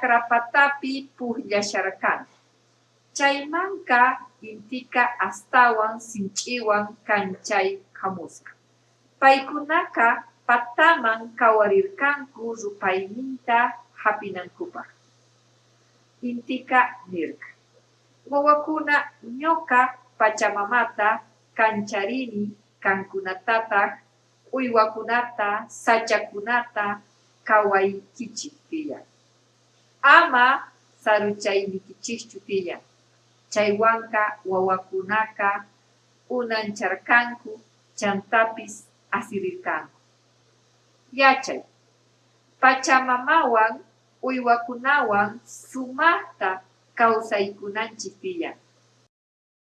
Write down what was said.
akrapatapi pukllasharkani. Chaymanka intika astawan sinchiwan kanchay hamusqa. Paykunaka pataman kawarirkanku rupayninta hapinankupaq. Intika nirka: wawakuna ñuka Pachamamata kancharini kankunatataq uywakunata sachakunata kawaykichik tiyan. Ama saruchaynikichischu tiyan. Chaywanka wawakunaka unancharkanku chantapis asirirkanku. Yachay, Pachamamawan uywakunawan sumaqta kawsaykunanchik tiyan.